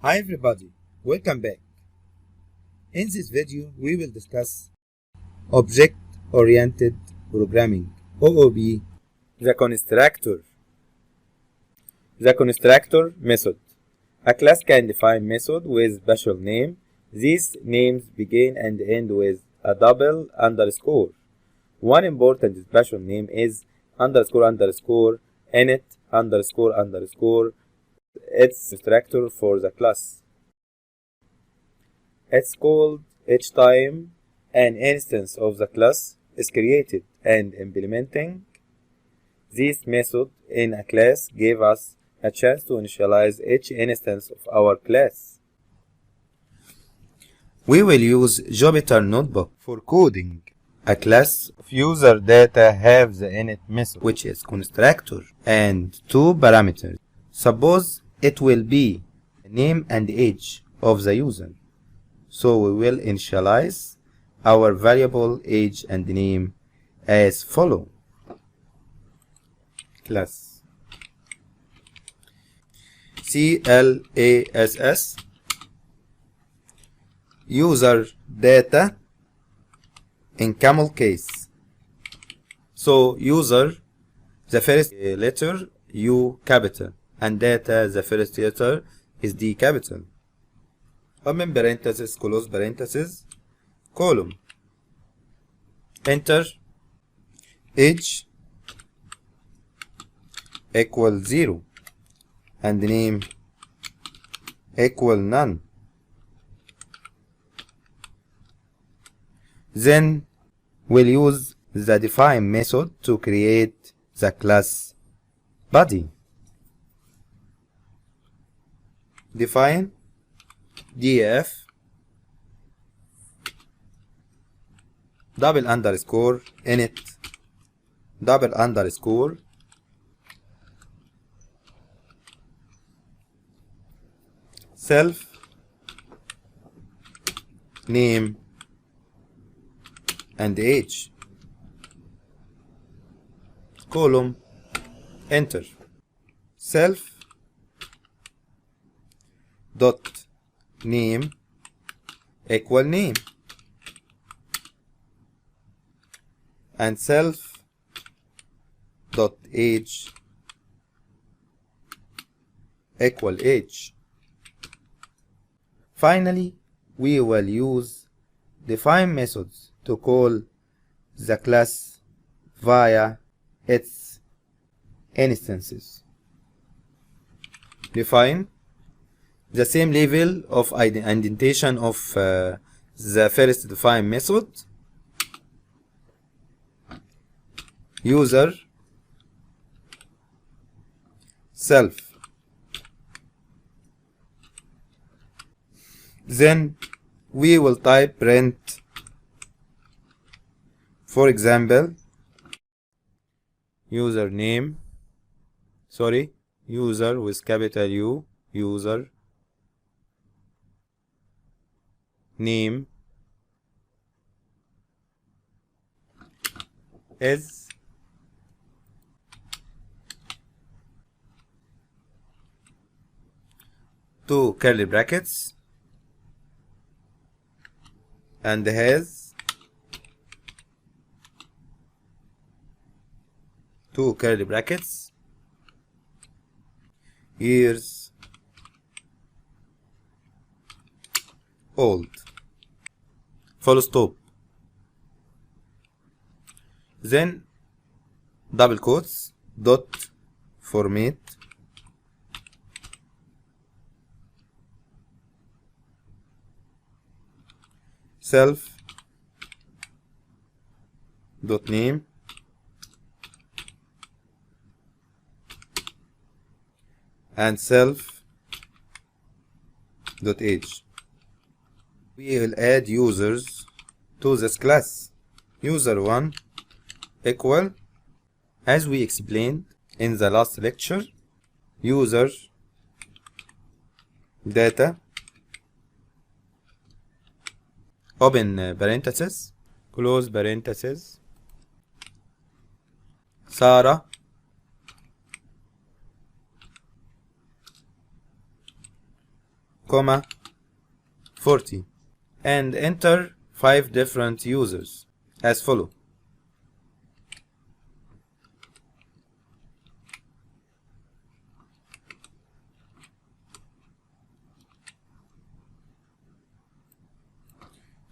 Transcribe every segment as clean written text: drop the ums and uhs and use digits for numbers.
Hi everybody, welcome back. In this video, we will discuss Object-Oriented Programming, OOP, the constructor. The constructor method. A class can define method with special name. These names begin and end with a double underscore. One important special name is underscore underscore init underscore underscore. It's constructor for the class. It's called each time an instance of the class is created, and implementing this method in a class gave us a chance to initialize each instance of our class. We will use Jupyter Notebook for coding. A class of user data have the init method, which is constructor, and two parameters. Suppose it will be name and age of the user. So we will initialize our variable age and name as follow. Class class user data in camel case. So user, the first letter U capital, and data, the first letter is D capital. Open parenthesis, close parenthesis, column. Enter. Age equal 0 and name equal none. Then we'll use the define method to create the class body. Define def double underscore init double underscore self name and age, column, enter. Self dot name equal name, and self dot age equal age. Finally, we will use define methods to call the class via its instances. Define the same level of indentation of the first define method. User self. Then we will type print, for example, user with capital U, user name is two curly brackets and has two curly brackets, years old, full stop. Then double quotes dot format self dot name and self dot age. We will add users to this class. User1 equal, as we explained in the last lecture, user data open parenthesis, close parenthesis, Sarah comma 40 and enter 5 different users as follow.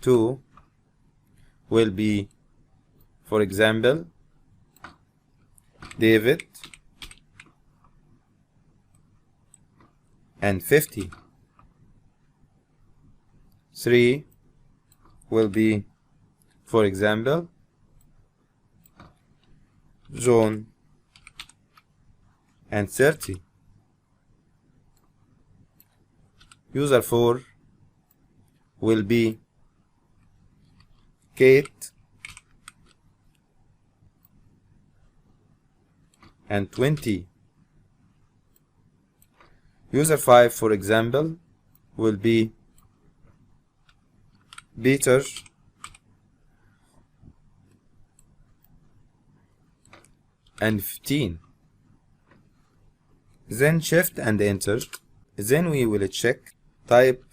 Two will be, for example, David and 50. 3 will be, for example, John and 30. User 4 will be Kate and 20. User 5, for example, will be Peter and 15. Then shift and enter. Then we will check type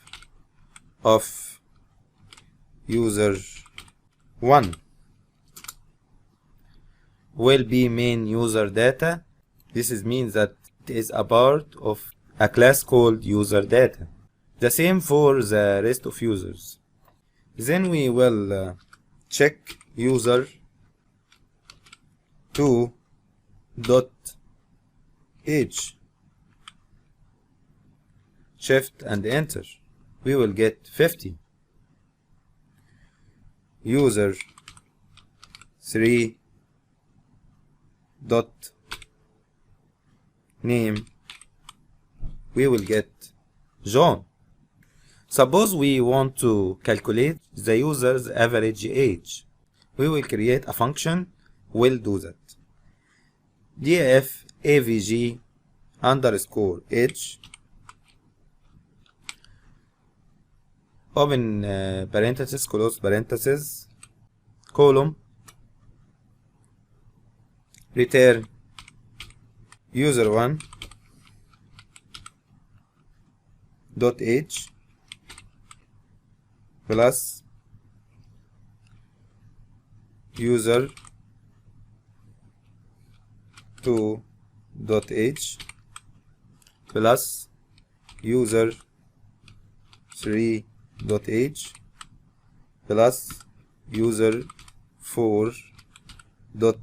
of user 1 will be main user data. This means that it is a part of a class called user data. The same for the rest of users. Then we will check user 2 dot age. Shift and enter. We will get 50. User 3 dot name, we will get John. Suppose we want to calculate the user's average age. We will create a function, will do that. df avg underscore age, open parenthesis, close parenthesis, column, return user 1 dot age plus user 2 dot age plus user 3 dot age plus user 4 dot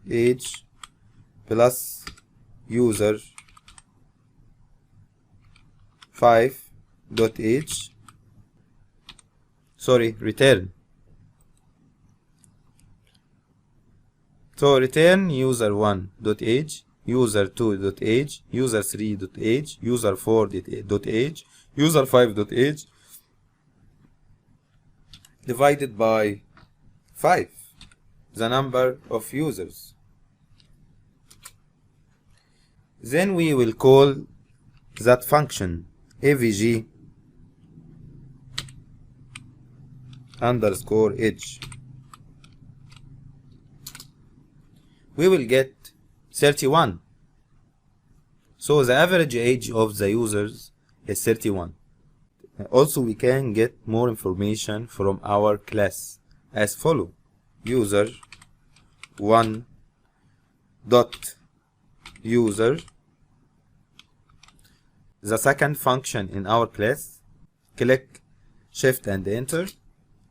age plus user 5 dot age, return. So return user 1 dot age, user 2 dot age, user 3 dot age, user 4 dot age, user 5 dot age divided by 5, the number of users. Then we will call that function avg underscore age. We will get 31. So the average age of the users is 31. Also, we can get more information from our class as follow. User 1 dot user, the second function in our class. Click shift and enter.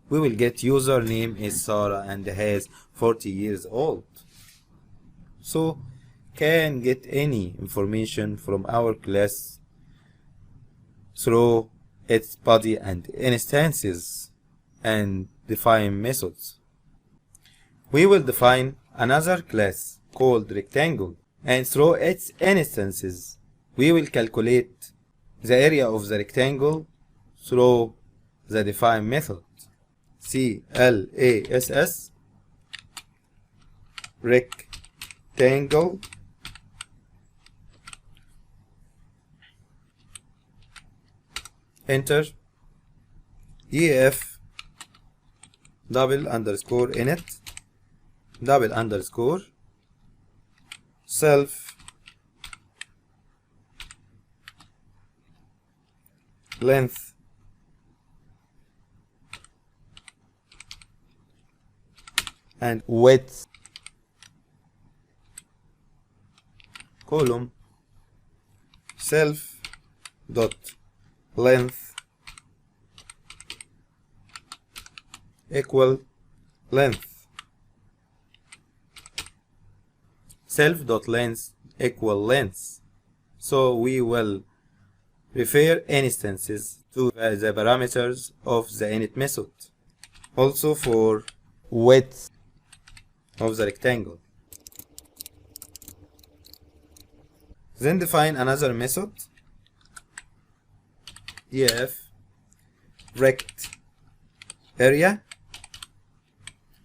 We will get username is Sarah and has 40 years old. So can get any information from our class through its body and instances and define methods. We will define another class called rectangle, and through its instances we will calculate the area of the rectangle through the define method. CLASS rectangle enter ef double underscore init double underscore self length and width column self dot length equal length. Self dot length equal length. So we will refer instances to the parameters of the init method. Also for width of the rectangle. Then define another method, def rect area,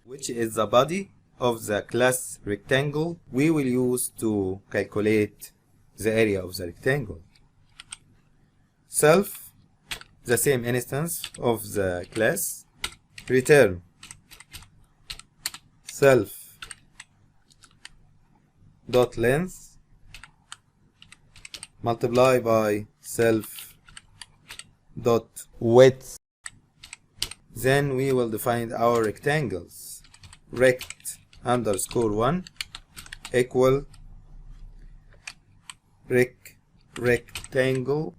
which is the body of the class rectangle we will use to calculate the area of the rectangle. Self, the same instance of the class, return self dot length multiply by self dot width. Then we will define our rectangles. Rect underscore 1 equal rectangle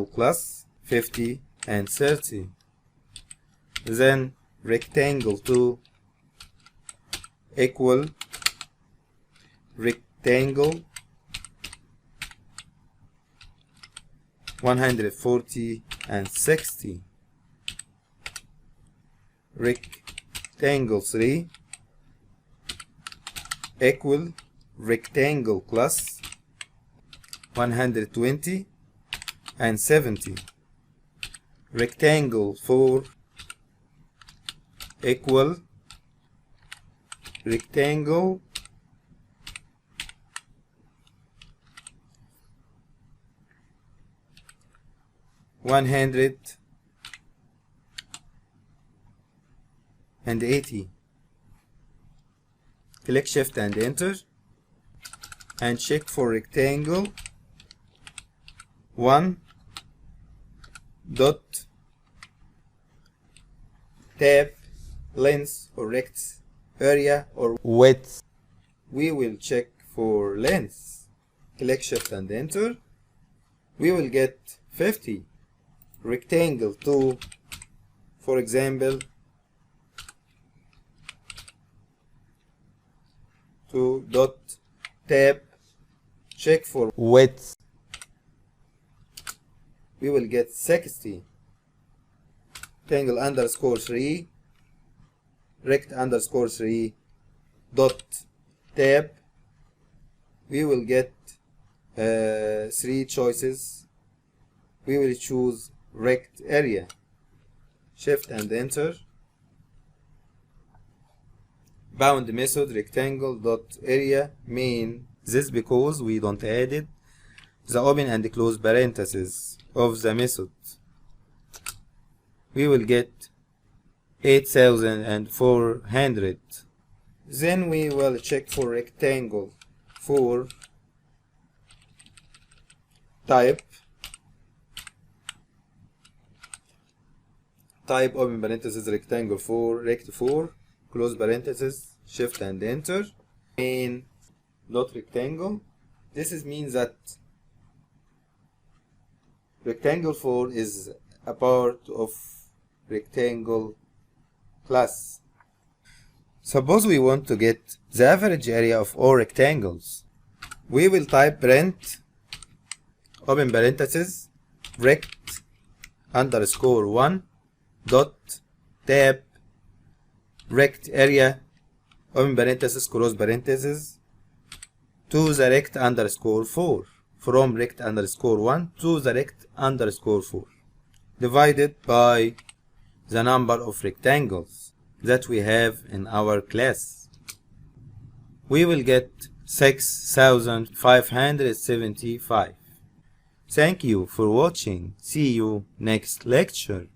class 50 and 30. Then rectangle 2 equal rectangle 140 and 60. Rectangle 3 equal rectangle class 120 and 70. Rectangle 4 equal rectangle 180. Click shift and enter and check for rectangle 1 dot tab length or rect area or width. We will check for length. Click shift and enter. We will get 50. Rectangle 2, for example, 2 dot tab check for width. We will get 60. Rectangle underscore 3 rect underscore 3 dot tab. We will get 3 choices. We will choose rect area. Shift and enter. Bound method rectangle dot area main. This because we don't added the open and close parentheses of the method. We will get 8400. Then we will check for rectangle 4 type open parenthesis rectangle 4 rect 4 close parenthesis shift and enter main dot rectangle. This means that rectangle 4 is a part of rectangle class. Suppose we want to get the average area of all rectangles. We will type print open parenthesis rect underscore 1 dot tab rect area open parenthesis close parenthesis to the rect underscore 4 from rect underscore 1 to the rect underscore 4 divided by the number of rectangles that we have in our class. We will get 6575. Thank you for watching. See you next lecture.